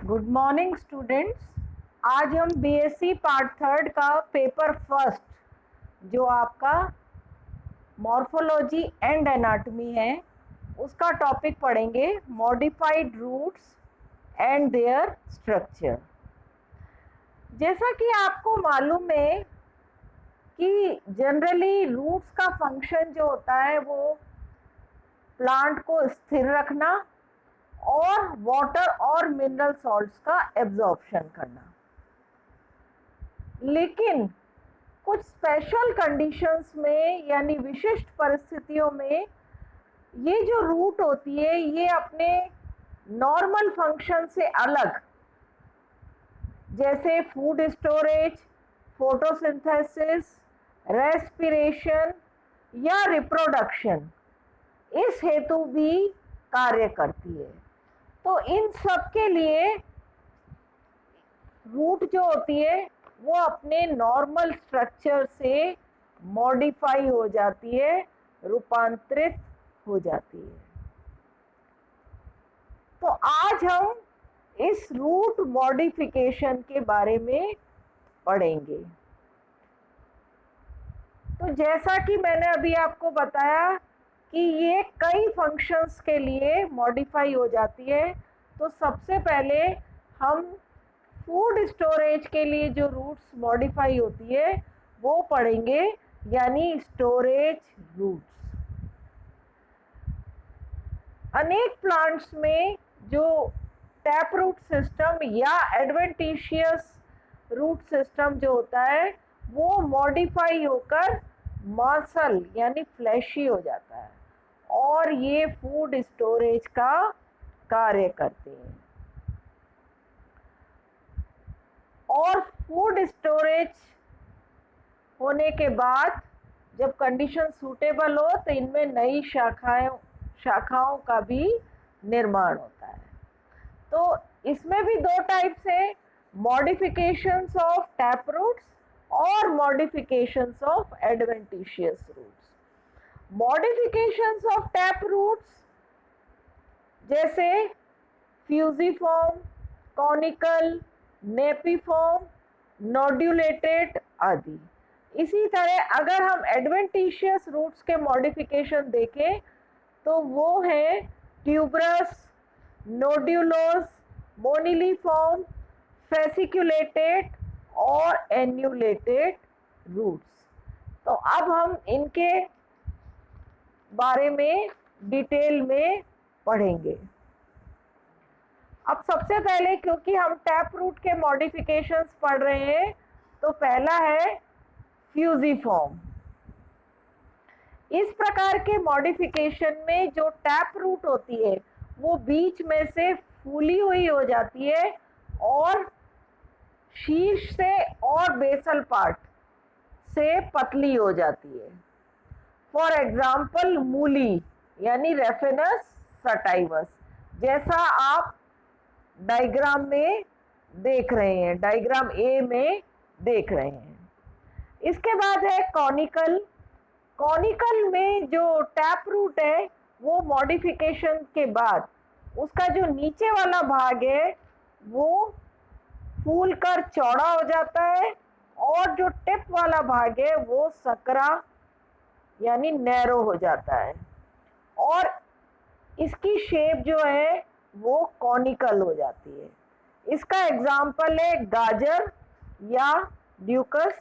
Good morning students. आज हम BSc part third का पेपर फर्स्ट जो आपका मॉर्फोलॉजी एंड एनाटॉमी है उसका टॉपिक पढ़ेंगे, modified roots and their structure. जैसा कि आपको मालूम है कि जनरली रूट्स का फंक्शन जो होता है वो प्लांट को स्थिर रखना और वाटर और मिनरल सॉल्ट्स का एब्जॉर्प्शन करना। लेकिन कुछ स्पेशल कंडीशंस में यानी विशिष्ट परिस्थितियों में ये जो रूट होती है ये अपने नॉर्मल फंक्शन से अलग, जैसे फूड स्टोरेज, फोटोसिंथेसिस, रेस्पिरेशन या रिप्रोडक्शन, इस हेतु भी कार्य करती है। तो इन सब के लिए रूट जो होती है वो अपने नॉर्मल स्ट्रक्चर से मॉडिफाई हो जाती है, रूपांतरित हो जाती है। तो आज हम इस रूट मॉडिफिकेशन के बारे में पढ़ेंगे। तो जैसा कि मैंने अभी आपको बताया कि ये कई फंक्शंस के लिए मॉडिफाई हो जाती है। तो सबसे पहले हम फूड स्टोरेज के लिए जो रूट्स मॉडिफाई होती है वो पढ़ेंगे, यानी स्टोरेज रूट्स। अनेक प्लांट्स में जो टैप रूट सिस्टम या एडवेंटिशियस रूट सिस्टम जो होता है वो मॉडिफाई होकर मसल यानी फ्लैशी हो जाता है और ये फूड स्टोरेज का कार्य करते हैं। और फूड स्टोरेज होने के बाद जब कंडीशन सूटेबल हो तो इनमें नई शाखाओं का भी निर्माण होता है। तो इसमें भी दो टाइप्स है, मॉडिफिकेशंस ऑफ टैप रूट्स और modifications of adventitious roots. Modifications of tap roots जैसे फ्यूजिफॉर्म, कॉनिकल, नेपिफॉर्म, नोड्यूलेटेड आदि। इसी तरह अगर हम एडवेंटिशियस रूट्स के मॉडिफिकेशन देखें तो वो है ट्यूबरस, नोड्यूलोस, मोनिलीफॉर्म, फेसिक्युलेटेड और एन्यूलेटेड रूट्स। तो अब हम इनके बारे में डिटेल में पढ़ेंगे। अब सबसे पहले क्योंकि हम टैप रूट के मॉडिफिकेशंस पढ़ रहे हैं तो पहला है फ्यूजिफॉर्म। इस प्रकार के मॉडिफिकेशन में जो टैप रूट होती है वो बीच में से फूली हुई हो जाती है और शीर्ष से और बेसल पार्ट से पतली हो जाती है। फॉर एग्जाम्पल मूली यानी रेफिनस सटाइवस, जैसा आप डायग्राम में देख रहे हैं, डायग्राम ए में देख रहे हैं। इसके बाद है कॉनिकल। कॉनिकल में जो टैप रूट है वो मॉडिफिकेशन के बाद उसका जो नीचे वाला भाग है वो फूल कर चौड़ा हो जाता है और जो टिप वाला भाग है वो सकरा यानी नैरो हो जाता है और इसकी शेप जो है वो कॉनिकल हो जाती है। इसका एग्जाम्पल है गाजर या ड्यूकस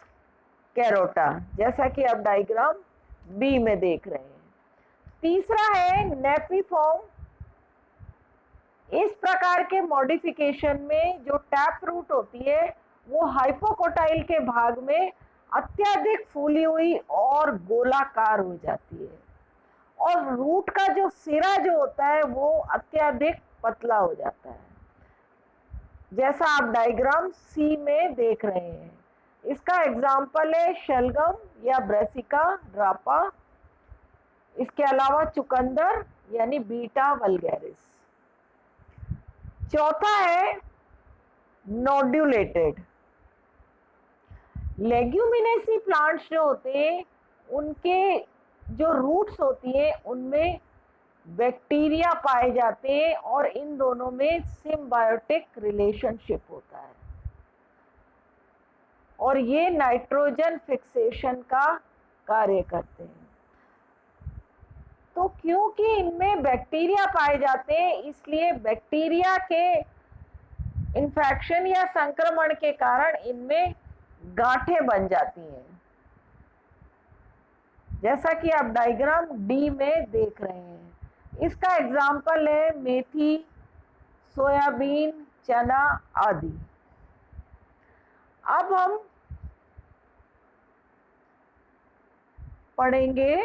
कैरोटा, जैसा कि आप डायग्राम बी में देख रहे हैं। तीसरा है नेपिफॉर्म। इस प्रकार के मॉडिफिकेशन में जो टैप रूट होती है वो हाइपोकोटाइल के भाग में अत्यधिक फूली हुई और गोलाकार हो जाती है और रूट का जो सिरा जो होता है वो अत्यधिक पतला हो जाता है, जैसा आप डायग्राम सी में देख रहे हैं। इसका एग्जाम्पल है शलगम या ब्रेसिका ड्रापा। इसके अलावा चुकंदर यानी बीटा वल्गैरिस। चौथा है नोड्यूलेटेड। लेग्यूमिनेसी प्लांट्स जो होते हैं उनके जो रूट्स होती है उनमें बैक्टीरिया पाए जाते हैं और इन दोनों में सिम्बायोटिक रिलेशनशिप होता है और ये नाइट्रोजन फिक्सेशन का कार्य करते हैं। तो क्योंकि इनमें बैक्टीरिया पाए जाते हैं इसलिए बैक्टीरिया के इन्फेक्शन या संक्रमण के कारण इनमें गांठें बन जाती हैं, जैसा कि आप डायग्राम डी में देख रहे हैं। इसका एग्जाम्पल है मेथी, सोयाबीन, चना आदि। अब हम पढ़ेंगे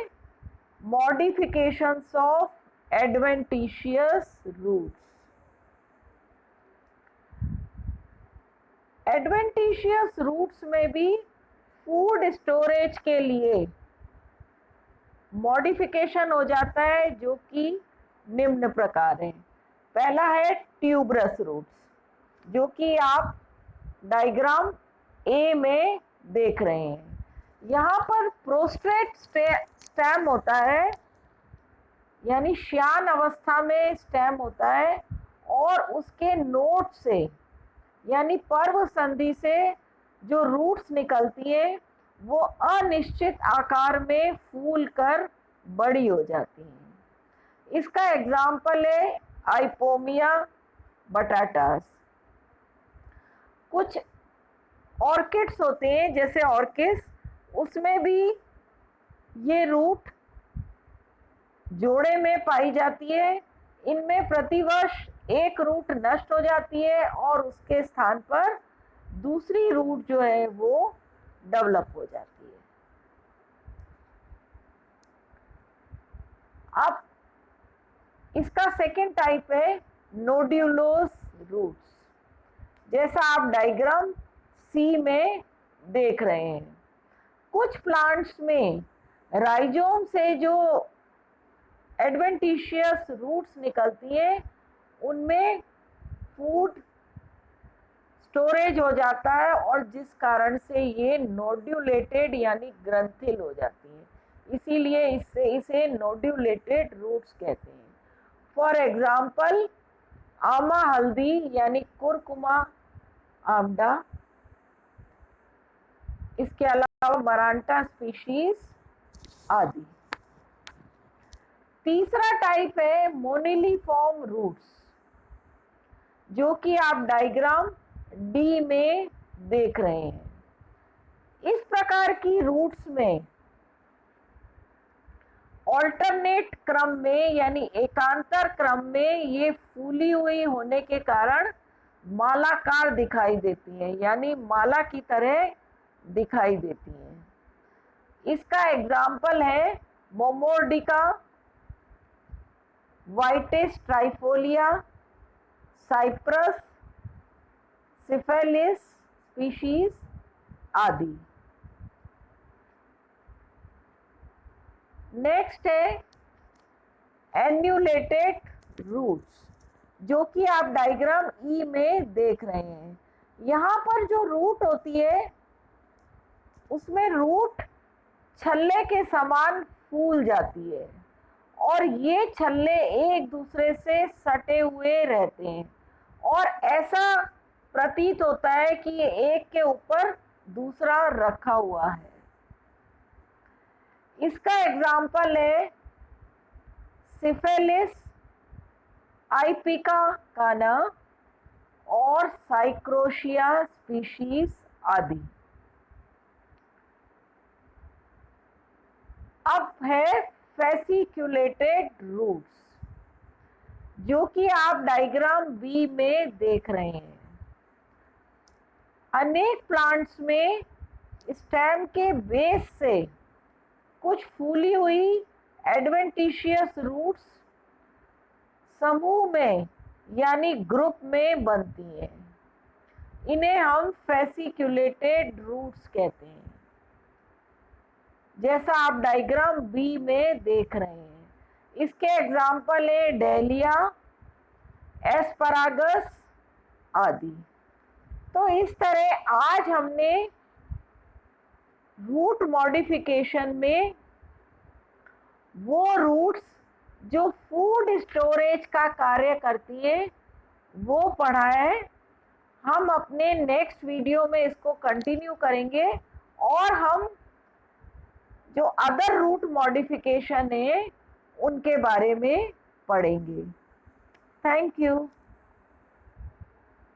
modifications of adventitious roots. Adventitious roots में भी फूड स्टोरेज के लिए मॉडिफिकेशन हो जाता है जो कि निम्न प्रकार है। पहला है ट्यूबरस रूट्स, जो कि आप डायग्राम ए में देख रहे हैं। यहाँ पर प्रोस्ट्रेट स्टेम होता है, यानी श्यान अवस्था में स्टेम होता है और उसके नोड से यानी पर्व संधि से जो रूट्स निकलती है वो अनिश्चित आकार में फूल कर बड़ी हो जाती हैं। इसका एग्जाम्पल है आइपोमिया बटाटास। कुछ ऑर्किड्स होते हैं जैसे ऑर्किड्स, उसमें भी ये रूट जोड़े में पाई जाती है। इनमें प्रतिवर्ष एक रूट नष्ट हो जाती है और उसके स्थान पर दूसरी रूट जो है वो डेवलप हो जाती है। अब इसका सेकेंड टाइप है नोड्यूलोस रूट्स, जैसा आप डायग्राम सी में देख रहे हैं। कुछ प्लांट्स में राइजोम से जो एडवेंटिशियस रूट्स निकलती है उनमें फूड स्टोरेज हो जाता है और जिस कारण से ये नोड्यूलेटेड यानी ग्रंथिल हो जाती है, इसीलिए इसे नोड्यूलेटेड रूट्स कहते हैं। फॉर एग्जाम्पल आमा हल्दी यानी कुरकुमा आमडा, इसके अलावा मरांटा स्पीशीज आदि। तीसरा टाइप है मोनिलीफॉर्म रूट्स, जो कि आप डायग्राम डी में देख रहे हैं। इस प्रकार की रूट्स में ऑल्टरनेट क्रम में यानी एकांतर क्रम में ये फूली हुई होने के कारण मालाकार दिखाई देती है, यानी माला की तरह दिखाई देती हैं। इसका एग्जाम्पल है मोमोर्डिका, वाइटिस ट्राइफोलिया, साइप्रस, सिफेलिस स्पीशीज आदि। नेक्स्ट है एन्यूलेटेड रूट्स, जो कि आप डायग्राम ई में देख रहे हैं। यहाँ पर जो रूट होती है उसमें रूट छल्ले के समान फूल जाती है और ये छल्ले एक दूसरे से सटे हुए रहते हैं और ऐसा प्रतीत होता है कि ये एक के ऊपर दूसरा रखा हुआ है। इसका एग्जाम्पल है सिफेलिस, आइपिका काना और साइक्रोशिया स्पीशीज आदि। अब है फेसिक्यूलेटेड रूट्स, जो कि आप डायग्राम बी में देख रहे हैं। अनेक प्लांट्स में स्टेम के बेस से कुछ फूली हुई एडवेंटिशियस रूट्स समूह में यानी ग्रुप में बनती हैं। इन्हें हम फेसिक्यूलेटेड रूट्स कहते हैं, जैसा आप डायग्राम बी में देख रहे हैं। इसके एग्जाम्पल है डेलिया, एस्परागस आदि। तो इस तरह आज हमने रूट मॉडिफिकेशन में वो रूट्स जो फूड स्टोरेज का कार्य करती है वो पढ़ा है। हम अपने नेक्स्ट वीडियो में इसको कंटिन्यू करेंगे और हम जो अदर रूट मॉडिफिकेशन है उनके बारे में पढ़ेंगे। Thank you.